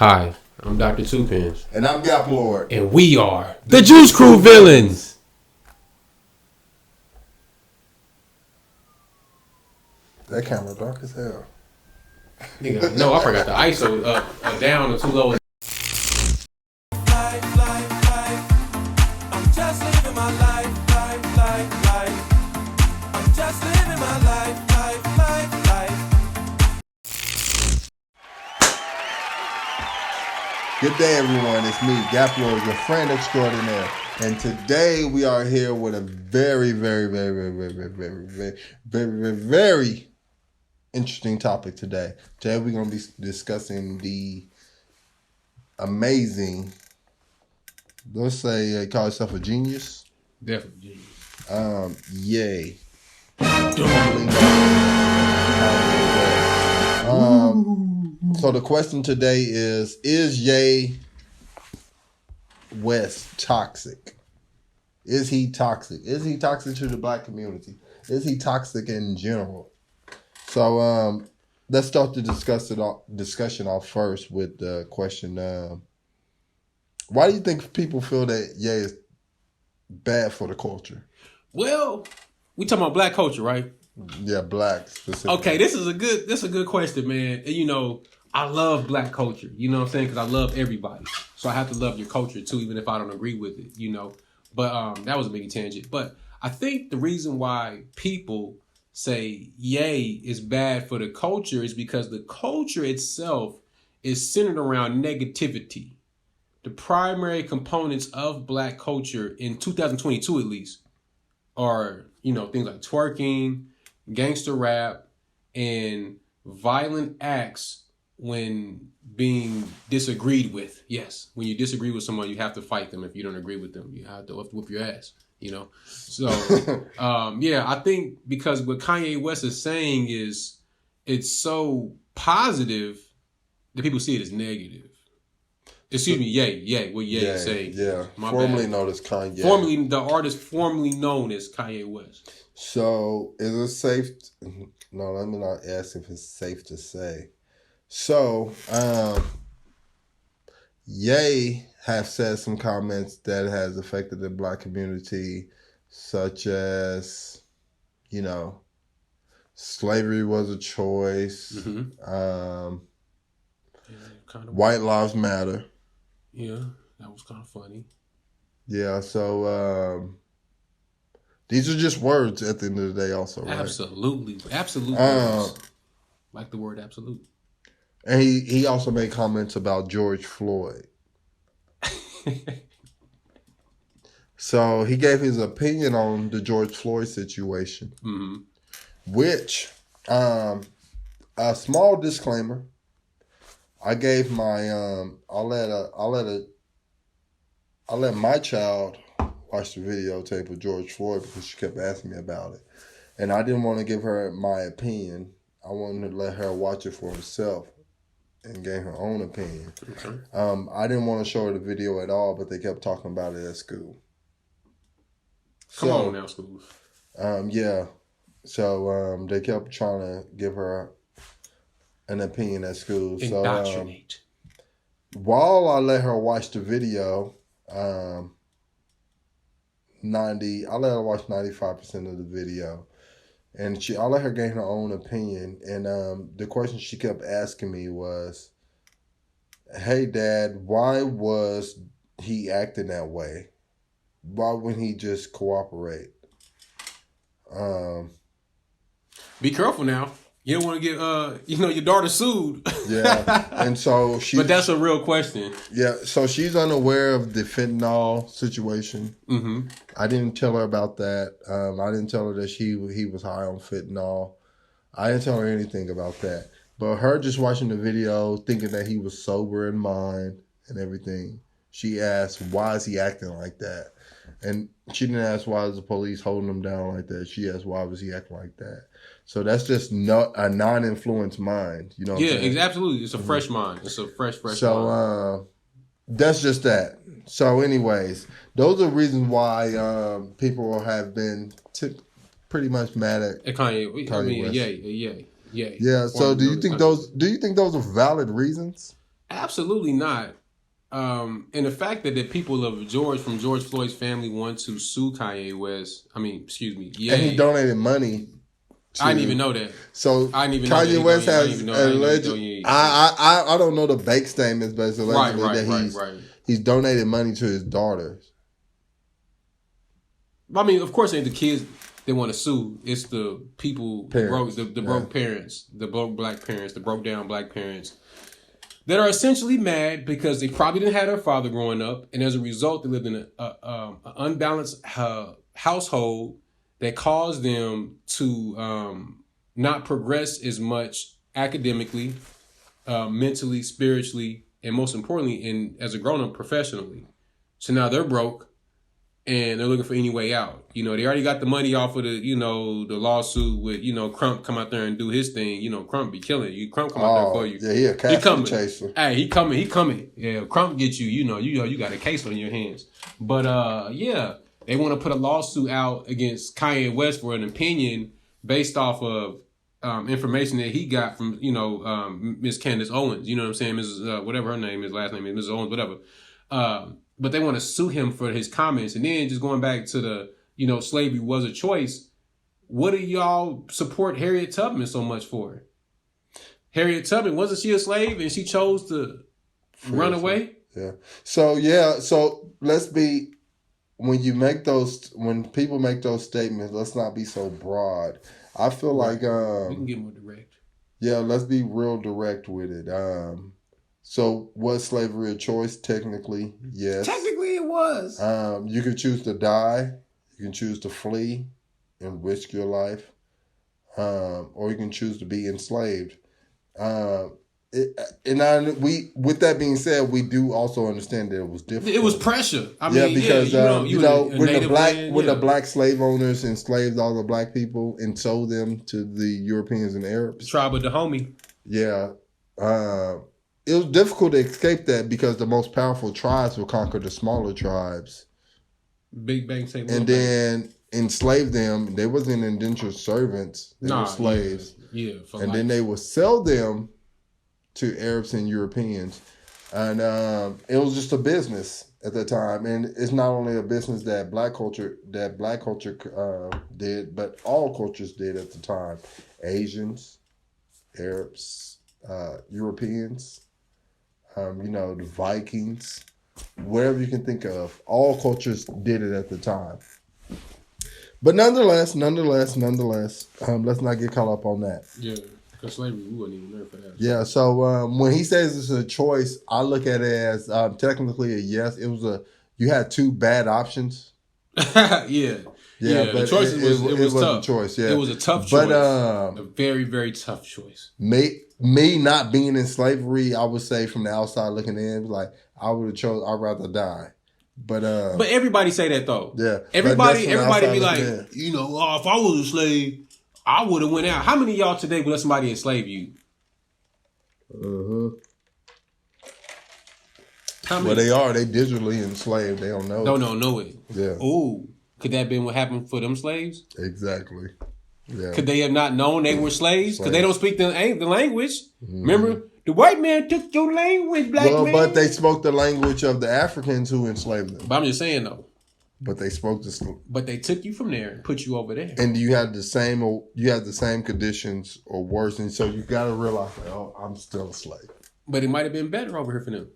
Hi, I'm Dr. Tuepenz. And I'm Gaplord. And we are the Juice Crew Villans. That camera dark as hell. Nigga, no, I forgot the ISO down or too low. I'm just living my life. I'm just living my life. Good day, everyone. It's me, Gaplord, your friend extraordinaire. And today we are here with a very interesting topic today. Today we're going to be discussing the amazing, let's say, call yourself a genius. Definitely genius. Ye. So the question today is Ye West toxic? Is he toxic? Is he toxic to the black community? Is he toxic in general? So let's start the discussion off first with the question, why do you think people feel that Ye is bad for the culture? Well, we talking about black culture, right? Yeah, black specifically. Okay, this is a good question, man. And, you know, I love black culture. You know what I'm saying? Because I love everybody, so I have to love your culture too, even if I don't agree with it. You know, but that was a big tangent. But I think the reason why people say Ye is bad for the culture is because the culture itself is centered around negativity. The primary components of black culture in 2022, at least, are, you know, things like twerking, gangster rap, and violent acts when being disagreed with. Yes, when you disagree with someone, you have to fight them. If you don't agree with them, you have to whoop your ass, you know? So, yeah, I think because what Kanye West is saying is it's so positive that people see it as negative. Excuse me, Ye. What Ye is saying. Yeah, My formerly bad. known as Kanye. The artist formerly known as Kanye West. So, is it safe? No, let me not ask if it's safe to say. So, Ye have said some comments that has affected the black community, such as, you know, slavery was a choice. Mm-hmm. White lives matter. Yeah, that was kind of funny. Yeah, so these are just words at the end of the day also, right? Absolutely words. Like the word absolute. And he also made comments about George Floyd. So he gave his opinion on the George Floyd situation, which, a small disclaimer, I gave my, I'll let my child watch the videotape of George Floyd because she kept asking me about it. And I didn't want to give her my opinion. I wanted to let her watch it for herself and gain her own opinion. Okay. I didn't want to show her the video at all, but they kept talking about it at school. Come on now, school. Yeah. So they kept trying to give her an opinion at school. Indoctrinate. So while I let her watch the video, I let her watch 95% of the video. And I let her gain her own opinion. And the question she kept asking me was, hey, Dad, why was he acting that way? Why wouldn't he just cooperate? Be careful now. You don't want to get, your daughter sued. Yeah. And so But that's a real question. Yeah. So she's unaware of the fentanyl situation. Mm-hmm. I didn't tell her about that. I didn't tell her that he was high on fentanyl. I didn't tell her anything about that. But her just watching the video, thinking that he was sober in mind and everything, she asked, why is he acting like that? And she didn't ask why is the police holding him down like that. She asked why was he acting like that. So that's just not a non-influenced mind. You know what I'm saying? Yeah, absolutely. It's a fresh mind. It's a fresh mind. So that's just that. So anyways, those are reasons why people have been pretty much mad at Kanye West. Kanye West. Yeah. Yeah. So do you think those are valid reasons? Absolutely not. And the fact that the people of George Floyd's family want to sue Kanye West, and he donated money. I didn't even know that. So I didn't even know Kanye West has alleged. I don't know the bank statements, but it's allegedly Right. he's donated money to his daughters. I mean, of course, it ain't the kids they want to sue. It's the people, Parents. the broke parents, the broke black parents, the broke down black parents that are essentially mad because they probably didn't have their father growing up, and as a result, they lived in an unbalanced household that caused them to not progress as much academically, mentally, spiritually, and most importantly, as a grown-up professionally. So now they're broke. And they're looking for any way out. You know, they already got the money off of the lawsuit with, Crump come out there and do his thing. You know, Crump be killing you. Crump come out there for you. Yeah, he a cat chaser. Hey, he coming. Yeah, Crump get you. You got a case on your hands. But yeah, they want to put a lawsuit out against Kanye West for an opinion based off of information that he got from Miss Candace Owens. You know what I'm saying? Mrs. Whatever her name is, last name is Mrs. Owens, whatever. But they want to sue him for his comments. And then just going back to the, slavery was a choice. What do y'all support Harriet Tubman so much for? Harriet Tubman, wasn't she a slave and she chose to run away? Yeah. So let's be, when people make those statements, let's not be so broad. I feel like, we can get more direct. Yeah, let's be real direct with it. So was slavery a choice? Technically, yes. Technically it was. You could choose to die. You can choose to flee and risk your life. Or you can choose to be enslaved. With that being said, we do also understand that it was difficult. It was pressure. Because when the black slave owners enslaved all the black people and sold them to the Europeans and Arabs. Tribe of Dahomey. Yeah. It was difficult to escape that because the most powerful tribes would conquer the smaller tribes. Big Bang say and then enslave them. They wasn't indentured servants. They were slaves. Yeah. And then they would sell them to Arabs and Europeans. And it was just a business at the time. And it's not only a business that black culture did, but all cultures did at the time. Asians, Arabs, Europeans, the Vikings, whatever you can think of. All cultures did it at the time. But nonetheless, let's not get caught up on that. Yeah, because slavery, we wouldn't even learn for that. Yeah, so when he says it's a choice, I look at it as technically a yes. You had two bad options. Yeah. Yeah, but the choice was tough. A choice. Yeah, it was a tough choice. But a very, very tough choice. Me not being in slavery, I would say from the outside looking in, like I would have chose. I'd rather die. But everybody say that though. Yeah, everybody be like, if I was a slave, I would have went out. How many of y'all today would let somebody enslave you? How many? Well, they are. They digitally enslaved. They don't know. Don't know it. Yeah. Ooh. Could that have been what happened for them slaves? Exactly. Yeah. Could they have not known they were slaves? Because they don't speak the language. Mm-hmm. Remember, the white man took your language, black man. But they spoke the language of the Africans who enslaved them. But I'm just saying, though. But they spoke But they took you from there and put you over there. And you had the same conditions or worse. And so you got to realize, I'm still a slave. But it might have been better over here for them.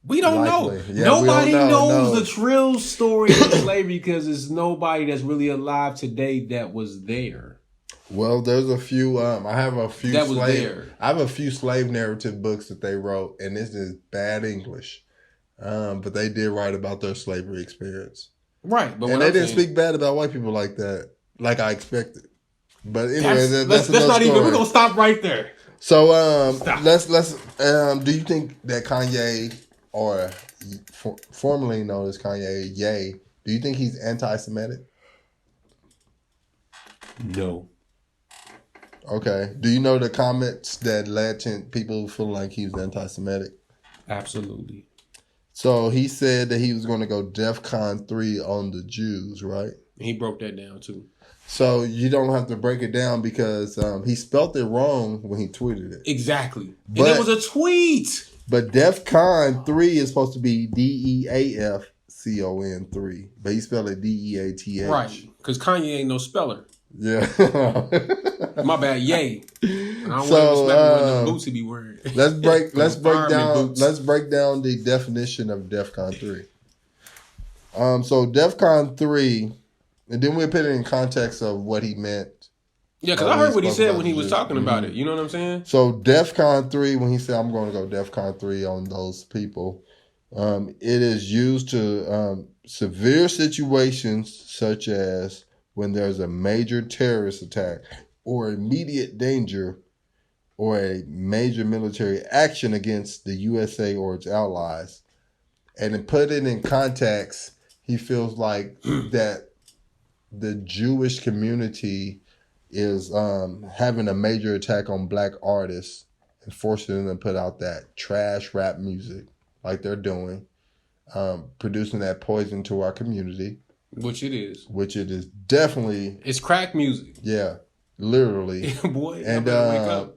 We don't know. Yeah, nobody knows the true story of slavery because there's nobody that's really alive today that was there. Well, there's a few. I have a few. That was there. I have a few slave narrative books that they wrote, and this is bad English. But they did write about their slavery experience. Right, but they didn't speak bad about white people like that, like I expected. But anyway, that's not story. even. We're gonna stop right there. So let's. Do you think that Kanye, or formerly known as Kanye Ye, do you think he's anti-Semitic? No. Okay. Do you know the comments that led to people feeling like he was anti-Semitic? Absolutely. So he said that he was going to go DEFCON 3 on the Jews, right? He broke that down too. So you don't have to break it down because he spelt it wrong when he tweeted it. Exactly. And it was a tweet. But DEFCON 3 is supposed to be DEAFCON 3, but he spelled it DEATH. Right, because Kanye ain't no speller. Yeah. My bad, yay. I don't So, want to boots he be wearing. let's break down boots. the definition of DEFCON 3. So DEFCON 3, and then we'll put it in context of what he meant. Yeah, because I heard what he said when he was talking about it. You know what I'm saying? So DEFCON 3, when he said, I'm going to go DEFCON 3 on those people, it is used to severe situations such as when there's a major terrorist attack or immediate danger or a major military action against the USA or its allies. And to put it in context, he feels like that the Jewish community is having a major attack on black artists and forcing them to put out that trash rap music like they're doing, producing that poison to our community. Which it is. Which it is definitely. It's crack music. Yeah, literally. Boy, and wake up.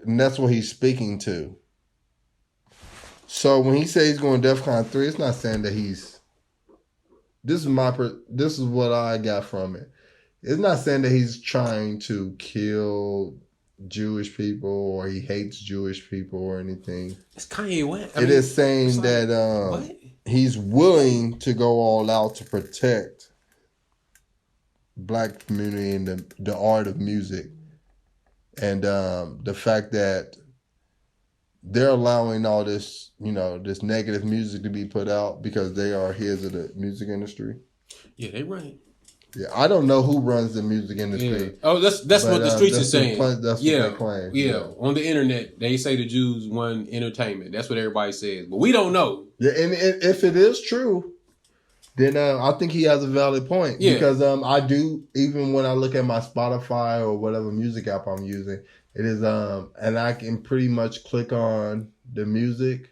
And that's what he's speaking to. So when he says he's going DEFCON 3, it's not saying that he's. This is what I got from it. It's not saying that he's trying to kill Jewish people or he hates Jewish people or anything. It's Kanye West. It is saying that he's willing to go all out to protect black community and the art of music. And the fact that they're allowing all this, this negative music to be put out because they are heads of the music industry. Yeah, they right. Yeah, I don't know who runs the music industry. Yeah. Oh, that's what the streets are saying. That's what they claim. Yeah, on the internet, they say the Jews won entertainment. That's what everybody says, but we don't know. Yeah, and if it is true, then I think he has a valid point. Yeah. Because I do, even when I look at my Spotify or whatever music app I'm using, it is and I can pretty much click on the music.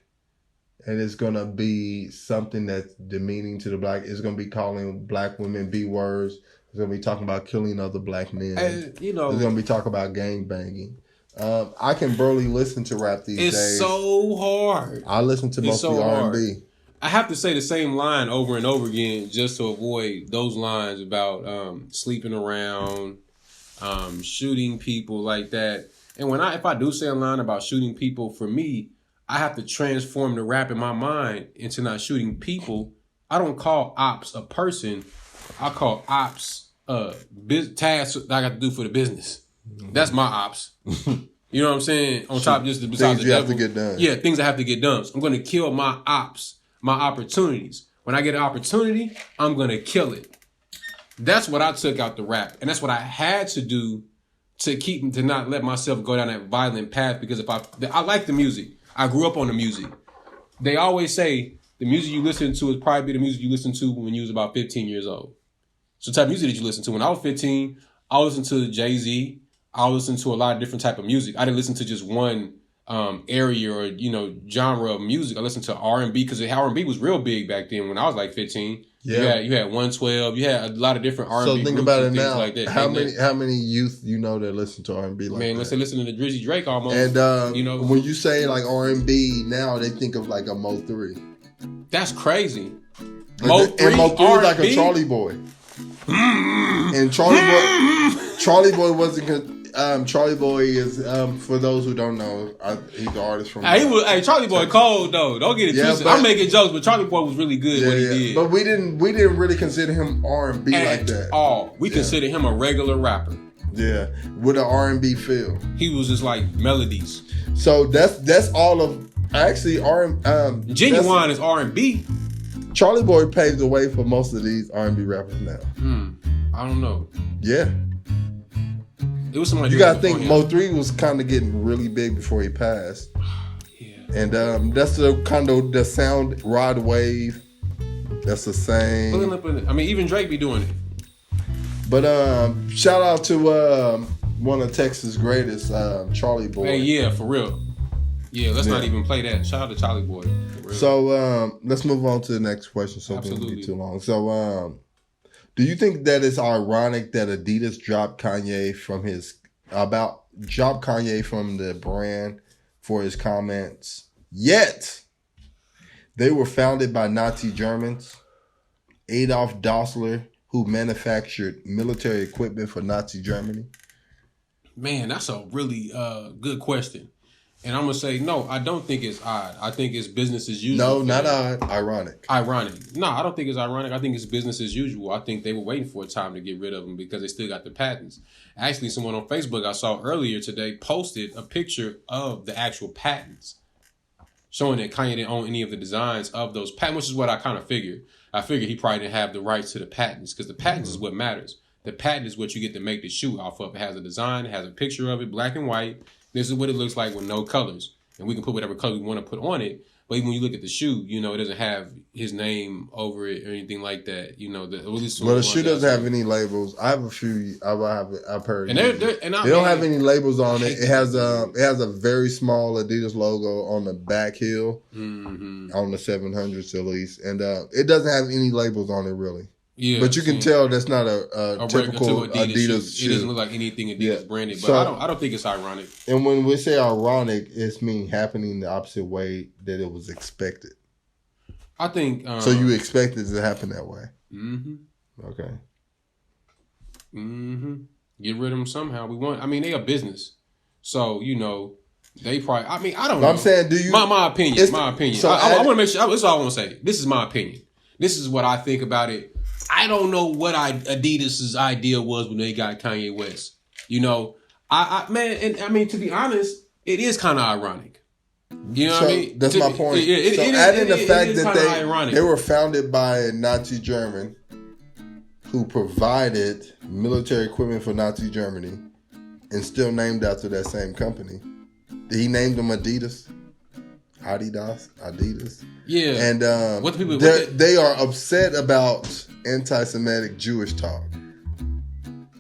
And it's going to be something that's demeaning to the black. It's going to be calling black women B words. It's going to be talking about killing other black men. And, it's going to be talking about gang banging. I can barely listen to rap these days. It's so hard. I listen to mostly R&B. I have to say the same line over and over again just to avoid those lines about sleeping around, shooting people like that. And if I do say a line about shooting people, for me, I have to transform the rap in my mind into not shooting people. I don't call ops a person. I call ops tasks that I got to do for the business. That's my ops. You know what I'm saying? On top of just besides things you have to get done. Yeah, things I have to get done. So I'm going to kill my ops, my opportunities. When I get an opportunity, I'm going to kill it. That's what I took out the rap. And that's what I had to do to not let myself go down that violent path, because I like the music. I grew up on the music. They always say the music you listen to is probably the music you listened to when you was about 15 years old. So the type of music that you listen to. When I was 15, I listened to Jay-Z. I listened to a lot of different type of music. I didn't listen to just one area or genre of music. I listened to R&B because R&B was real big back then when I was like 15. Yeah, you had 112. You had a lot of different R&B. So think about it now. Like that. How many youth that listen to R&B like that? Man, let's say listen to the Drizzy Drake almost. And when you say like R&B now, they think of like a Mo 3. That's crazy. Mo 3 is like a Charlie Boy. And Charlie Boy wasn't. Charlie Boy is for those who don't know, he's the artist from. Charlie Boy cold though. Don't get it twisted. I'm making jokes, but Charlie Boy was really good what he did. But we didn't really consider him R&B like that. All we consider him a regular rapper. Yeah, with an R&B feel. He was just like melodies. So that's all of actually Genuine is R&B. Charlie Boy paved the way for most of these R&B rappers now. I don't know. Yeah. It was somebody. You gotta think Mo 3 was kind of getting really big before he passed. Yeah. And that's the kind of the sound Rod Wave. That's the same. I mean, even Drake be doing it. But shout out to one of Texas' greatest, Charlie Boy. Hey, yeah, for real. Yeah, let's not even play that. Shout out to Charlie Boy. So let's move on to the next question so it won't be too long. So do you think that it's ironic that Adidas dropped Kanye from the brand for his comments Yet, they were founded by Nazi Germans. Adolf Dassler, who manufactured military equipment for Nazi Germany. Man, that's a really good question. And I'm going to say, no, I don't think it's odd. I think it's business as usual. No, not odd. Ironic. Ironic. No, I don't think it's ironic. I think it's business as usual. I think they were waiting for a time to get rid of them because they still got the patents. Actually, someone on Facebook I saw earlier today posted a picture of the actual patents showing that Kanye didn't own any of the designs of those patents, which is what I kind of figured. I figured he probably didn't have the rights to the patents because the patents is what matters. The patent is what you get to make the shoe off of. It has a design, it has a picture of it, black and white. This is what it looks like with no colors. And we can put whatever color we want to put on it. But even when you look at the shoe, you know, it doesn't have his name over it or anything like that. You know, the shoe doesn't have any labels. I have a few. I've heard. And they don't have any labels on it. It has a very small Adidas logo on the back heel, on the 700s at least, and it doesn't have any labels on it really. Yeah, but you can tell that's not a typical Adidas shoe. It doesn't look like anything Adidas branded, but so, I don't think it's ironic. And when we say ironic, it's happening the opposite way that it was expected. I think. So you expected it to happen that way? Mm-hmm. Okay. Mm-hmm. Get rid of them somehow. They a business, so you know they probably. I don't know. I'm saying, do you? My opinion. My opinion. So I want to make sure. That's all I want to say. This is my opinion. This is what I think about it. I don't know what Adidas's idea was when they got Kanye West. You know, to be honest, it is kind of ironic. You know what I mean? That's my point. Adding the fact that they were founded by a Nazi German who provided military equipment for Nazi Germany and still named after that same company. He named them Adidas. Yeah. And what the people they are upset about anti-Semitic Jewish talk.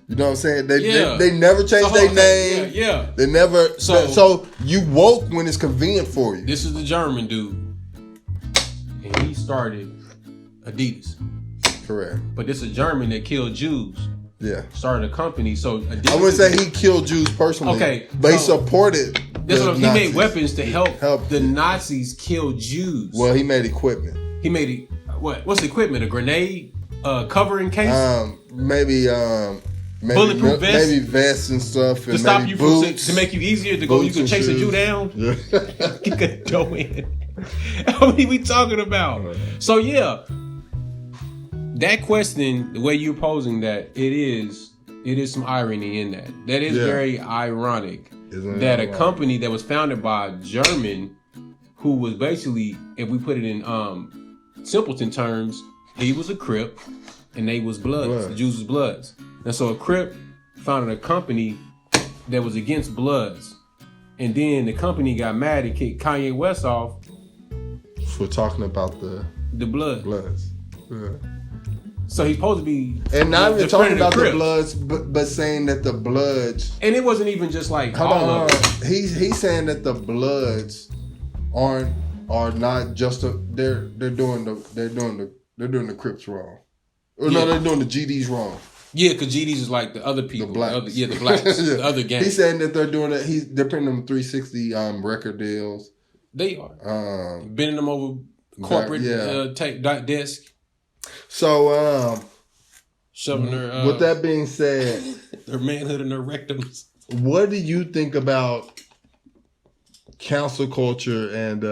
You know what I'm saying? They never changed their name. Yeah. They never. So you woke when it's convenient for you. This is the German dude, and he started Adidas. Correct. But this is a German that killed Jews. Yeah. Started a company. So Adidas I wouldn't say he killed Jews personally. Okay. But he supported. He made weapons to help the Nazis kill Jews. Well, he made equipment. He made what's the equipment? A grenade covering case? Maybe bulletproof vest? Maybe vests and stuff. To stop you boots, to make you easier to go. You can chase a Jew down. Yeah. You could go in. What are we talking about? So yeah, that question, the way you're posing that, it is some irony in that. That is very ironic. That a company that was founded by a German who was basically, if we put it in simpleton terms, he was a Crip and they was Bloods. The Jews was Bloods. And so a Crip founded a company that was against Bloods. And then the company got mad and kicked Kanye West off for talking about the Bloods. Yeah. So he's supposed to be, and not even talking about the Bloods, but saying that the Bloods, and it wasn't even just like He's saying that the Bloods are not just they're doing the Crips wrong, or no, they're doing the GDs wrong. Yeah, because GDs is like the other people, the blacks, the blacks, the other gangs. He's saying that they're doing it. They're putting them 360 record deals. They are bending them over corporate desk. So, shoving their. With that being said, their manhood and their rectums. What do you think about cancel culture and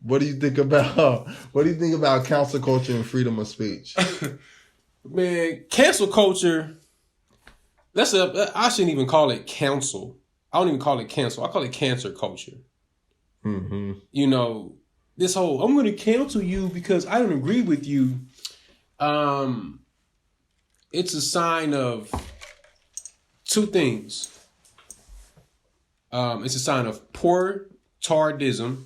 what do you think about cancel culture and freedom of speech? Man, cancel culture. I shouldn't even call it cancel. I don't even call it cancel. I call it cancer culture. Mm-hmm. You know. This whole, I'm going to cancel you because I don't agree with you. It's a sign of two things. It's a sign of poor tardism.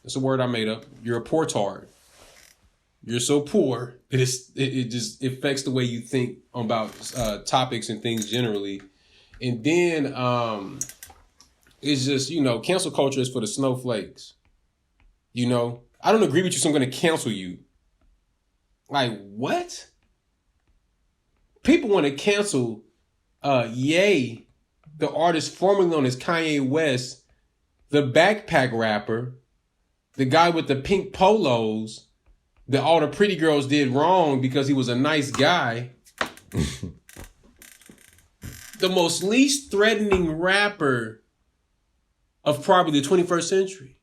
That's a word I made up. You're a poor tard. You're so poor that it just affects the way you think about topics and things generally. And then it's just, cancel culture is for the snowflakes. I don't agree with you, so I'm going to cancel you. Like, what? People want to cancel Ye, the artist formerly known as Kanye West, the backpack rapper, the guy with the pink polos that all the pretty girls did wrong because he was a nice guy. The most least threatening rapper of probably the 21st century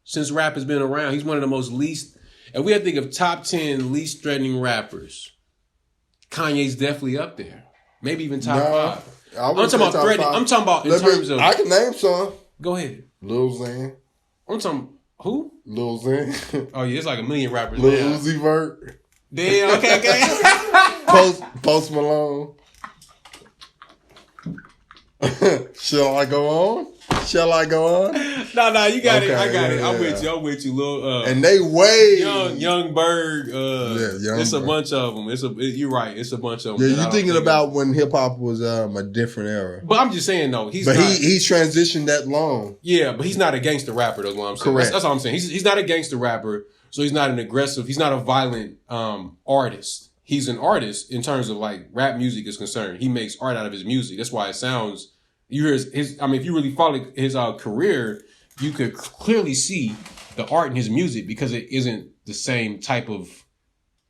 since rap has been around. He's one of the most least, and we have to think of top 10 least threatening rappers. Kanye's definitely up there. Maybe even top 5. I'm talking about threatening. I'm talking about in terms of. I can name some. Go ahead. Lil Xan. I'm talking who? Lil Xan. Oh yeah, it's like a million rappers. Lil Uzi Vert. Damn. Okay. Post Malone. Shall I go on? No, you got it. I got it. Yeah. I'm with you, Lil. And they way Young Berg. Young it's a Berg. bunch of them. You're right. It's a bunch of them. Yeah, you're thinking about when hip hop was a different era. But I'm just saying though, he's transitioned that long. Yeah, but he's not a gangster rapper. That's what I'm saying. Correct. That's all I'm saying. He's not a gangster rapper, so he's not an aggressive. He's not a violent artist. He's an artist in terms of like rap music is concerned. He makes art out of his music. That's why it sounds. You hear his. I mean, if you really follow his career, you could clearly see the art in his music because it isn't the same type of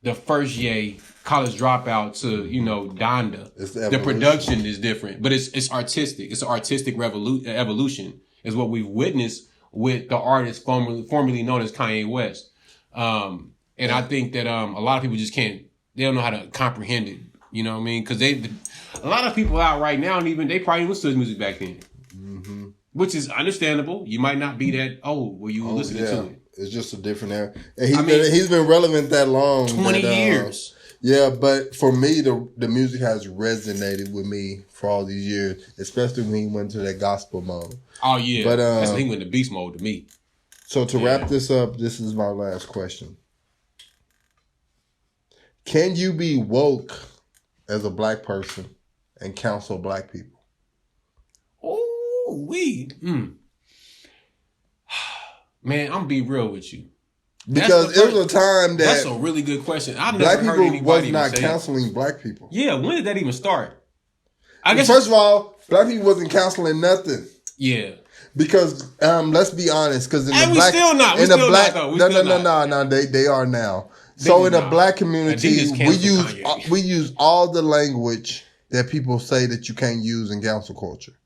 the first year college dropout to Donda. The production is different, but it's artistic. It's an artistic evolution is what we've witnessed with the artist formerly known as Kanye West. And I think that a lot of people just can't. They don't know how to comprehend it. You know what I mean? Because a lot of people out right now, and even they probably listened to his music back then, which is understandable. You might not be that old where you were listening to it. It's just a different era. And he's been relevant that long. 20 years. Yeah, but for me, the music has resonated with me for all these years, especially when he went to that gospel mode. Oh, yeah. But that's when he went to beast mode to me. So to wrap this up, this is my last question. Can you be woke as a black person and counsel black people? Oh, Man, I'm gonna be real with you. Because it was a time that that's a really good question. I've black never heard people anybody was not say counseling black people. Yeah, when did that even start? I guess first of all, black people wasn't counseling nothing. Yeah. Because let's be honest, because in and the black, still not. in the the black, no, they are now. So in the black community, we use all the language that people say that you can't use in council culture.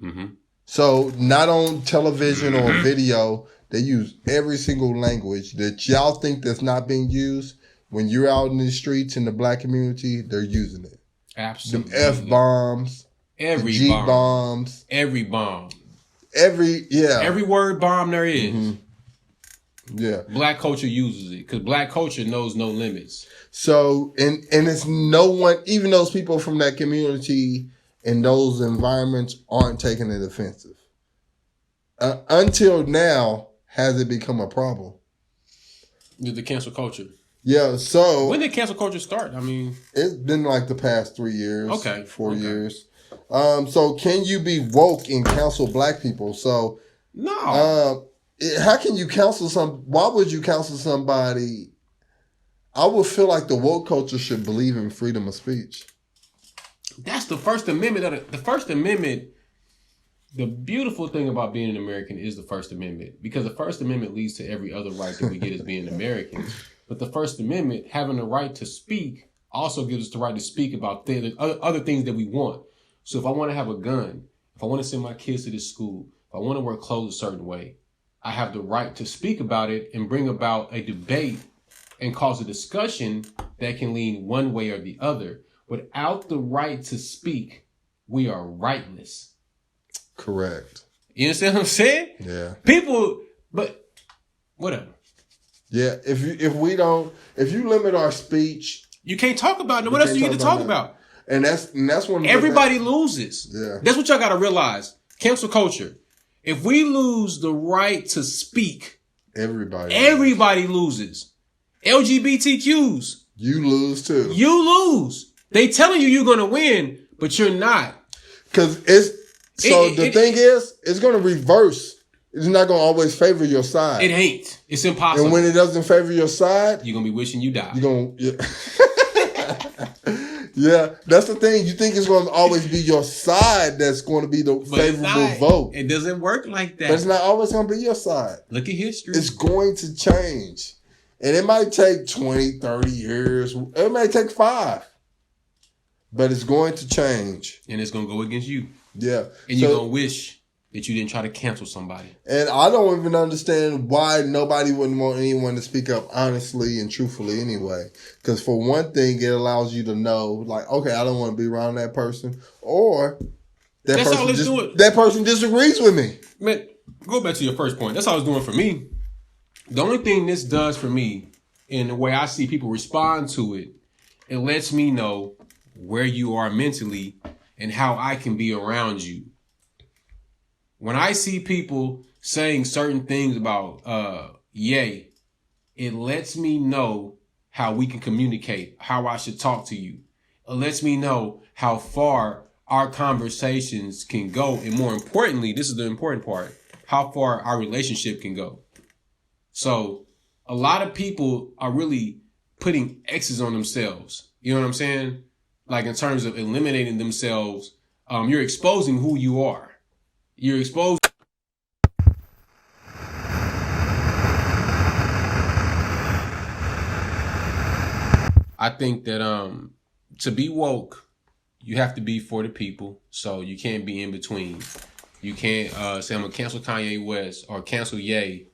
Mm-hmm. So not on television or video, they use every single language that y'all think that's not being used. When you're out in the streets in the black community, they're using it. Absolutely. Them F-bombs, every G bomb. bombs, every bomb, every word bomb there is. Mm-hmm. Yeah, black culture uses it because black culture knows no limits. So and it's no one, even those people from that community in those environments aren't taking it offensive. Until now, has it become a problem? The cancel culture. Yeah. So when did cancel culture start? I mean, it's been like the past 3 years. Okay. 4 years. So can you be woke and counsel black people? So no. How can you counsel why would you counsel somebody? I would feel like the woke culture should believe in freedom of speech. That's the First Amendment. The First Amendment, the beautiful thing about being an American is the First Amendment. Because the First Amendment leads to every other right that we get as being Americans. But the First Amendment, having the right to speak, also gives us the right to speak about other things that we want. So if I want to have a gun, if I want to send my kids to this school, if I want to wear clothes a certain way, I have the right to speak about it and bring about a debate and cause a discussion that can lean one way or the other. Without the right to speak, we are rightless. Correct. You understand what I'm saying? Yeah. People, but whatever. Yeah. If you limit our speech, you can't talk about it. What else do you get to talk about? And that's when everybody loses. Yeah. That's what y'all got to realize. Cancel culture. If we lose the right to speak, everybody loses. LGBTQs. You lose too. You lose. They telling you're going to win, but you're not. Because the thing is, it's going to reverse. It's not going to always favor your side. It ain't. It's impossible. And when it doesn't favor your side, you're going to be wishing you died. You're going to... Yeah, that's the thing. You think it's going to always be your side that's going to be the favorable vote. It doesn't work like that. But it's not always going to be your side. Look at history. It's going to change. And it might take 20, 30 years. It may take 5. But it's going to change. And it's going to go against you. Yeah. And you're going to wish that you didn't try to cancel somebody. And I don't even understand why nobody wouldn't want anyone to speak up honestly and truthfully anyway. Because for one thing, it allows you to know, like, okay, I don't want to be around that person. Or that person disagrees with me. Man, go back to your first point. That's all it's doing for me. The only thing this does for me, in the way I see people respond to it, it lets me know where you are mentally and how I can be around you. When I see people saying certain things about Ye, it lets me know how we can communicate, how I should talk to you. It lets me know how far our conversations can go. And more importantly, this is the important part, how far our relationship can go. So a lot of people are really putting X's on themselves. You know what I'm saying? Like in terms of eliminating themselves, you're exposing who you are. You're exposed. I think that to be woke, you have to be for the people. So you can't be in between. You can't say I'm gonna cancel Kanye West or cancel Ye,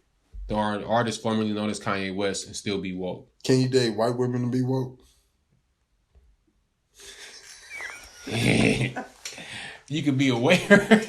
the artist formerly known as Kanye West, and still be woke. Can you date white women and be woke? You could be aware.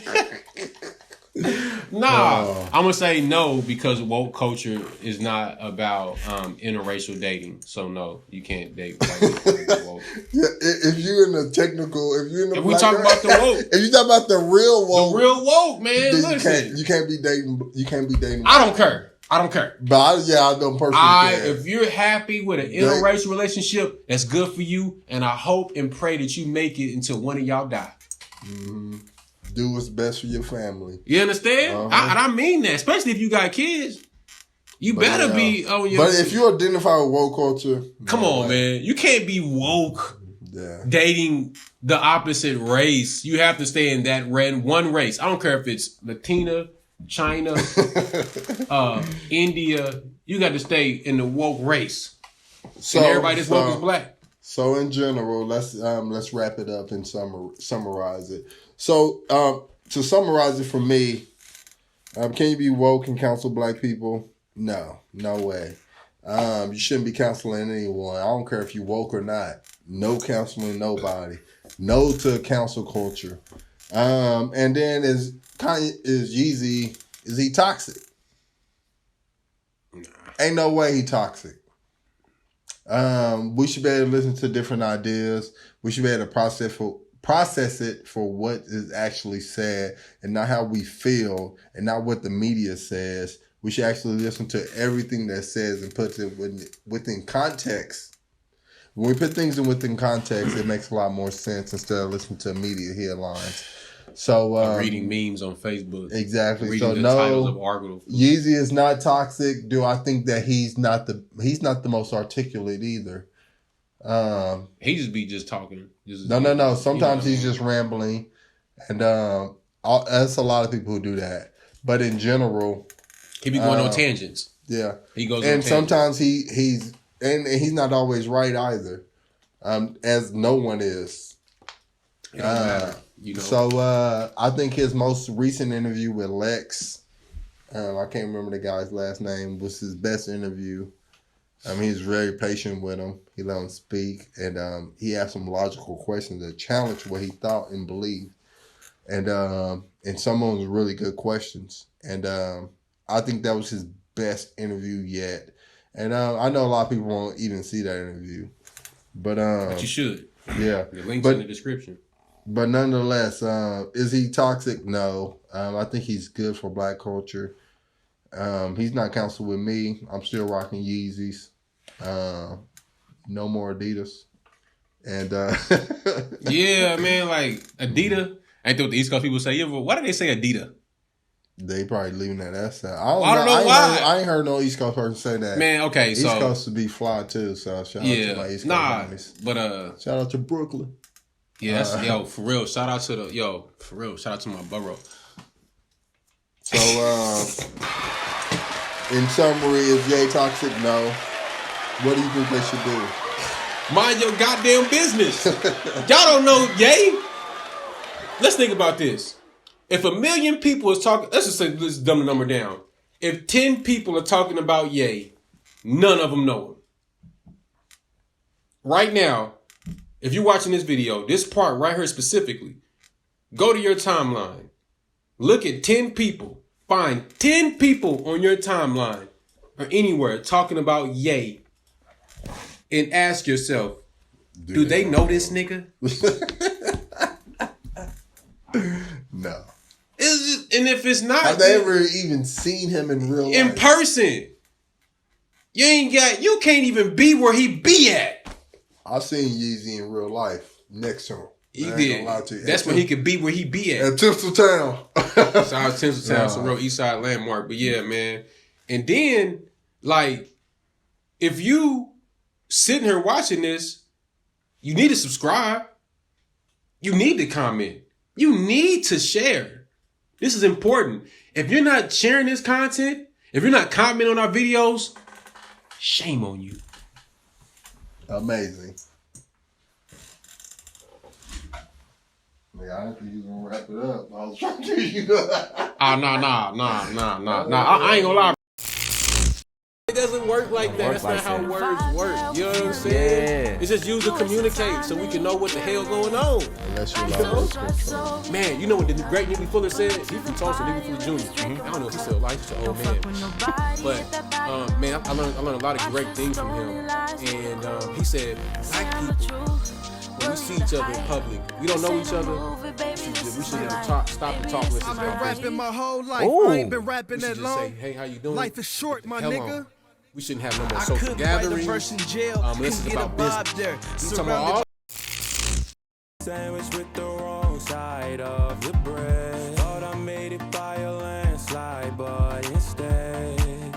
I'm gonna say no because woke culture is not about interracial dating. So no, you can't date white people woke. Yeah, if you're in the technical, if we talk about the woke, if you talk about the real woke, man, listen, you can't be dating. I don't care. But I don't personally care. If you're happy with an interracial relationship, that's good for you, and I hope and pray that you make it until one of y'all die. Mm-hmm. Do what's best for your family. You understand? And I mean that, especially if you got kids. You better be on your... But if you identify with woke culture... Come on, man. You can't be woke dating the opposite race. You have to stay in that one race. I don't care if it's Latina, China, India. You got to stay in the woke race. So and everybody that's woke is black. So in general, let's wrap it up and summarize it. So, to summarize it for me, can you be woke and counsel black people? No way. You shouldn't be counseling anyone. I don't care if you woke or not. No counseling nobody. No to counsel culture. And then is Yeezy, is he toxic? Nah. Ain't no way he toxic. We should be able to listen to different ideas. We should be able to process it for what is actually said and not how we feel and not what the media says. We should actually listen to everything that says and put it within context. When we put things within context, it makes a lot more sense instead of listening to media headlines. So reading memes on Facebook. Exactly. Reading the titles of articles. Yeezy is not toxic. Do I think that he's not the most articulate either? He just talking. No. Sometimes he's just rambling, and that's a lot of people who do that. But in general, he be going on tangents. Yeah, he goes. And sometimes he's not always right either, as no one is. It don't matter, So I think his most recent interview with Lex, I can't remember the guy's last name, was his best interview. He was very patient with him. He let him speak, and he asked some logical questions that challenged what he thought and believed. And some of them were really good questions. And I think that was his best interview yet. And I know a lot of people won't even see that interview. But you should. Yeah. The link's in the description. But nonetheless, is he toxic? No. I think he's good for black culture. He's not counseled with me. I'm still rocking Yeezys. No more Adidas. And yeah, man, like Adidas. Ain't that what the East Coast people say? Yeah, but why do they say Adidas? They probably leaving that S out. I don't know why. I ain't heard no East Coast person say that. Man, okay, East so Coast to be fly too. So shout out to my East Coast homies. But shout out to Brooklyn. Yeah, that's for real. Shout out to shout out to my borough. So in summary, is Ye toxic? No. What do you think they should do? Mind your goddamn business. Y'all don't know Ye. Let's think about this. If 1 million people is talking, let's dumb the number down. If 10 people are talking about Ye, none of them know him. Right now, if you're watching this video, this part right here specifically, go to your timeline. Look at 10 people. Find 10 people on your timeline or anywhere talking about Ye. And ask yourself, do they know this nigga? No. And if it's not, have they ever even seen him in real life? In person. You can't even be where he be at. I've seen Yeezy in real life next to him. He did. That's when he could be where he be at. At Tinseltown. Shout out Tinseltown, it's a real East Side landmark. But yeah, man. And then, like, if you sitting here watching this, you need to subscribe. You need to comment. You need to share. This is important. If you're not sharing this content, if you're not commenting on our videos, shame on you. Amazing. I didn't think you was gonna wrap it up. I was trying to get you. Nah. I ain't gonna lie. It doesn't work like that. That's not how words work. You know what I'm saying? Yeah. It's just used to communicate so we can know what the hell going on. Unless you know. Man, you know what the great Nigga Fuller said? He from Tulsa, Nigga Fuller Jr. I don't know if he's still alive. He's an old man. But, man, I learned a lot of great things from him. And he said, black people, when we see each other in public, we don't know each other. We should never stop and talk with each other. I've been rapping my whole life. I ain't been rapping that long. Say, hey, how you doing? Life is short, my nigga. We shouldn't have no more social gatherings. This is about business. We talking about all sandwich with the wrong side of the bread. Thought I made it by a landslide, but instead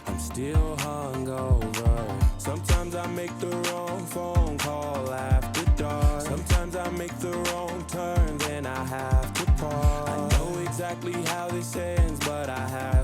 I'm still hungover. Sometimes I make the wrong phone call after dark. Sometimes I make the wrong turn, then I have to pause. I know exactly how this ends, but I have